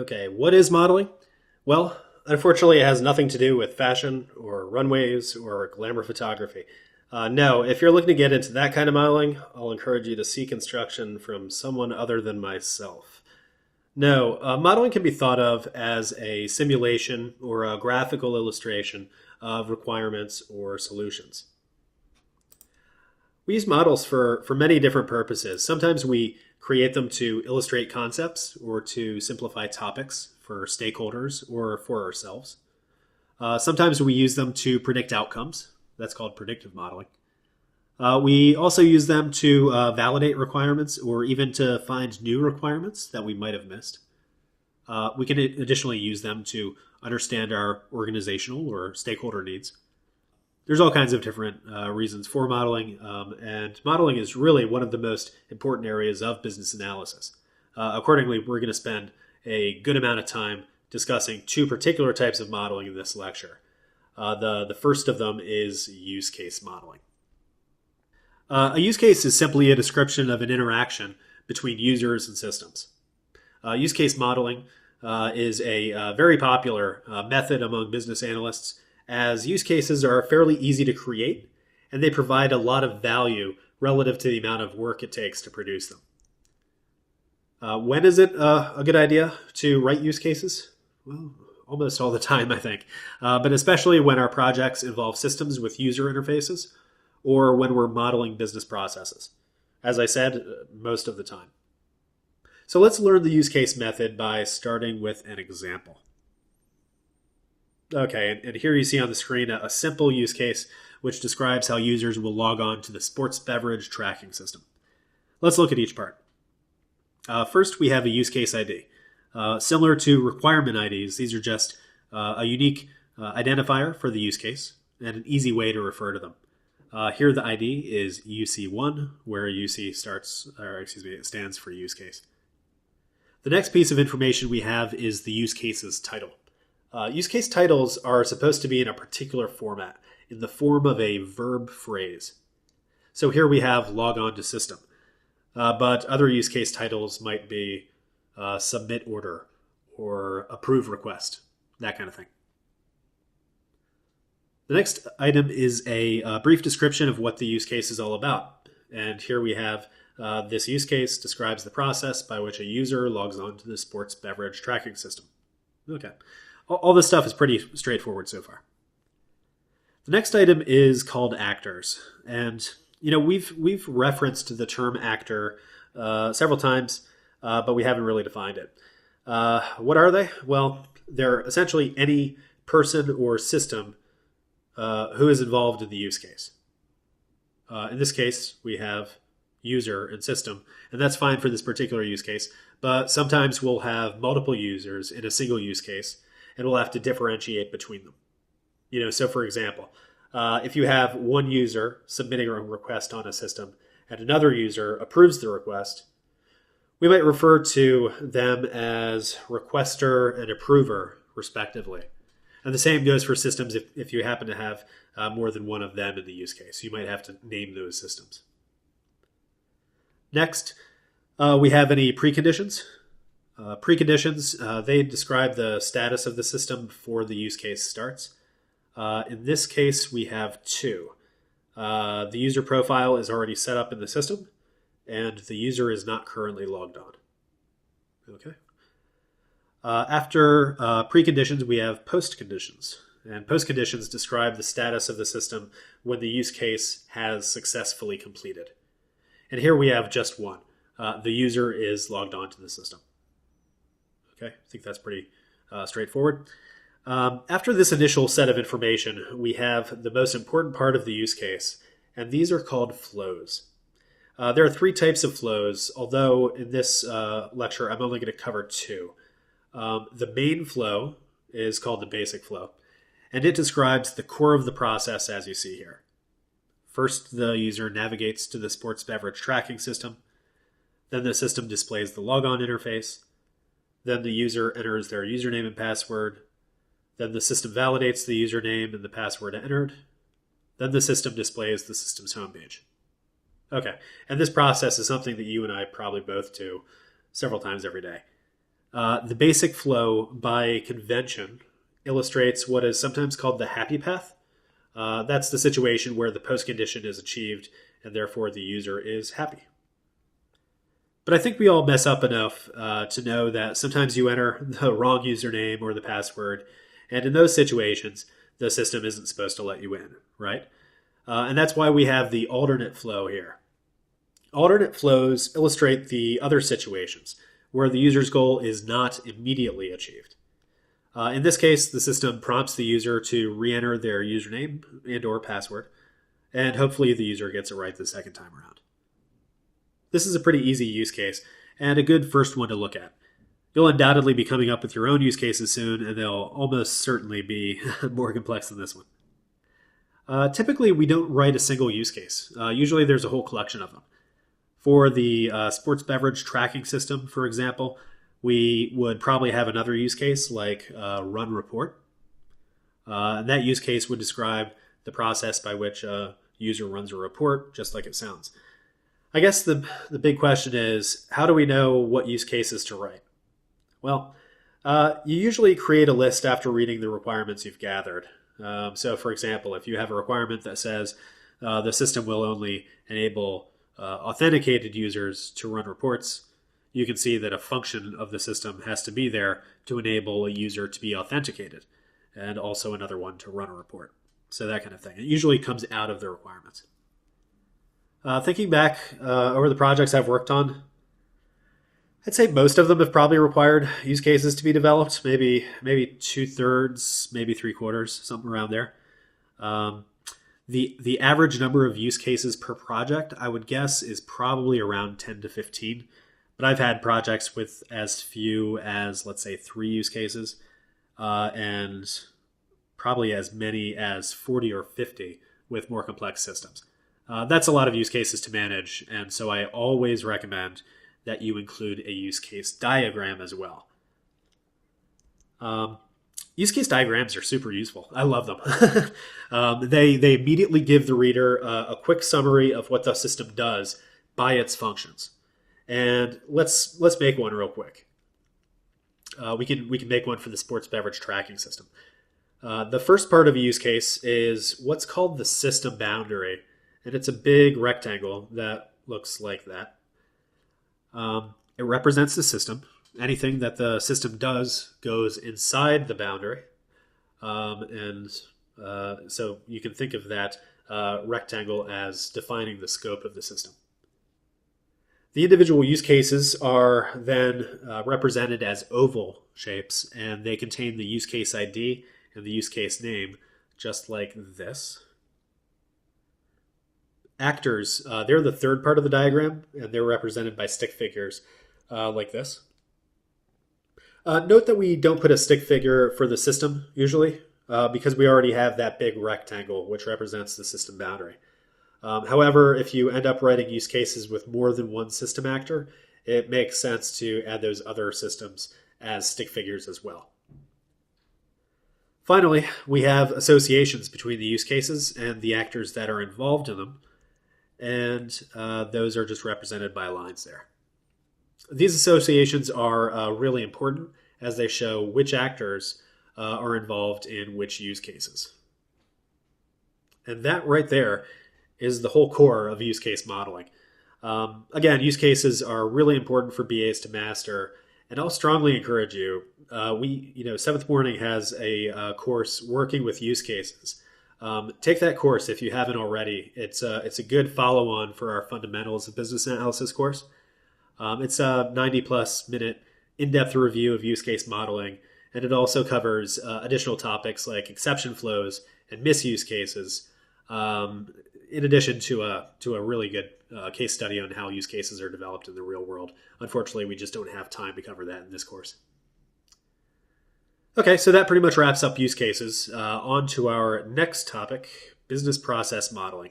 Okay, what is modeling? Well, unfortunately, it has nothing to do with fashion or runways or glamour photography. No, if you're looking to get into that kind of modeling, I'll encourage you to seek instruction from someone other than myself. No, modeling can be thought of as a simulation or a graphical illustration of requirements or solutions. We use models for many different purposes. Sometimes we create them to illustrate concepts or to simplify topics for stakeholders or for ourselves. Sometimes we use them to predict outcomes. That's called predictive modeling. We also use them to validate requirements or even to find new requirements that we might have missed. We can additionally use them to understand our organizational or stakeholder needs. There's all kinds of different reasons for modeling, and modeling is really one of the most important areas of business analysis. Accordingly, we're going to spend a good amount of time discussing two particular types of modeling in this lecture. The first of them is use case modeling. A use case is simply a description of an interaction between users and systems. Use case modeling is a very popular method among business analysts, as use cases are fairly easy to create and they provide a lot of value relative to the amount of work it takes to produce them. When is it a good idea to write use cases? Well, almost all the time, I think, but especially when our projects involve systems with user interfaces or when we're modeling business processes. As I said, most of the time. So let's learn the use case method by starting with an example. Okay, and here you see on the screen a simple use case which describes how users will log on to the sports beverage tracking system. Let's look at each part. First, we have a use case ID. Similar to requirement IDs, these are just a unique identifier for the use case and an easy way to refer to them. Here the ID is UC1, where UC it stands for use case. The next piece of information we have is the use case's title. Use case titles are supposed to be in a particular format, in the form of a verb phrase. So here we have log on to system, but other use case titles might be submit order or approve request, that kind of thing. The next item is a brief description of what the use case is all about. And here we have this use case describes the process by which a user logs on to the sports beverage tracking system. Okay. All this stuff is pretty straightforward so far. The next item is called actors. And, we've referenced the term actor several times, but we haven't really defined it. What are they? Well, they're essentially any person or system who is involved in the use case. In this case, we have user and system, and that's fine for this particular use case, but sometimes we'll have multiple users in a single use case, and we'll have to differentiate between them. So for example, if you have one user submitting a request on a system and another user approves the request, we might refer to them as requester and approver, respectively. And the same goes for systems if you happen to have more than one of them in the use case. You might have to name those systems. Next, we have any preconditions. Preconditions, they describe the status of the system before the use case starts. In this case, we have two. The user profile is already set up in the system, and the user is not currently logged on. Okay. After preconditions, we have postconditions. And postconditions describe the status of the system when the use case has successfully completed. And here we have just one. The user is logged on to the system. Okay, I think that's pretty straightforward. After this initial set of information, we have the most important part of the use case, and these are called flows. There are three types of flows, although in this lecture I'm only going to cover two. The main flow is called the basic flow, and it describes the core of the process as you see here. First, the user navigates to the sports beverage tracking system. Then the system displays the logon interface. Then the user enters their username and password. Then the system validates the username and the password entered. Then the system displays the system's homepage. Okay, and this process is something that you and I probably both do several times every day. The basic flow by convention illustrates what is sometimes called the happy path. That's the situation where the post condition is achieved and therefore the user is happy. But I think we all mess up enough to know that sometimes you enter the wrong username or the password, and in those situations, the system isn't supposed to let you in, right? And that's why we have the alternate flow here. Alternate flows illustrate the other situations where the user's goal is not immediately achieved. In this case, the system prompts the user to re-enter their username and or password, and hopefully the user gets it right the second time around. This is a pretty easy use case, and a good first one to look at. You'll undoubtedly be coming up with your own use cases soon, and they'll almost certainly be more complex than this one. Typically, we don't write a single use case. Usually there's a whole collection of them. For the sports beverage tracking system, for example, we would probably have another use case like run report. And that use case would describe the process by which a user runs a report, just like it sounds. I guess the big question is, how do we know what use cases to write? Well, you usually create a list after reading the requirements you've gathered. So, for example, if you have a requirement that says the system will only enable authenticated users to run reports, you can see that a function of the system has to be there to enable a user to be authenticated, and also another one to run a report. So that kind of thing. It usually comes out of the requirements. Thinking back over the projects I've worked on, I'd say most of them have probably required use cases to be developed, maybe 2/3, maybe 3/4, something around there. The average number of use cases per project, I would guess, is probably around 10 to 15. But I've had projects with as few as, let's say, 3 use cases, and probably as many as 40 or 50 with more complex systems. That's a lot of use cases to manage, and so I always recommend that you include a use case diagram as well. Use case diagrams are super useful. I love them. They immediately give the reader a quick summary of what the system does by its functions. And let's make one real quick. We can make one for the sports beverage tracking system. The first part of a use case is what's called the system boundary, and it's a big rectangle that looks like that. It represents the system. Anything that the system does goes inside the boundary. So you can think of that rectangle as defining the scope of the system. The individual use cases are then represented as oval shapes, and they contain the use case ID and the use case name, just like this. Actors, they're the third part of the diagram, and they're represented by stick figures like this. Note that we don't put a stick figure for the system, usually, because we already have that big rectangle, which represents the system boundary. However, if you end up writing use cases with more than one system actor, it makes sense to add those other systems as stick figures as well. Finally, we have associations between the use cases and the actors that are involved in them, and those are just represented by lines there. These associations are really important as they show which actors are involved in which use cases. And that right there is the whole core of use case modeling. Again, use cases are really important for BAs to master, and I'll strongly encourage you. Seventh Morning has a course working with use cases. Take that course if you haven't already. It's a good follow-on for our Fundamentals of Business Analysis course. It's a 90-plus minute in-depth review of use case modeling, and it also covers additional topics like exception flows and misuse cases, in addition to a really good case study on how use cases are developed in the real world. Unfortunately, we just don't have time to cover that in this course. Okay, so that pretty much wraps up use cases. On to our next topic, business process modeling.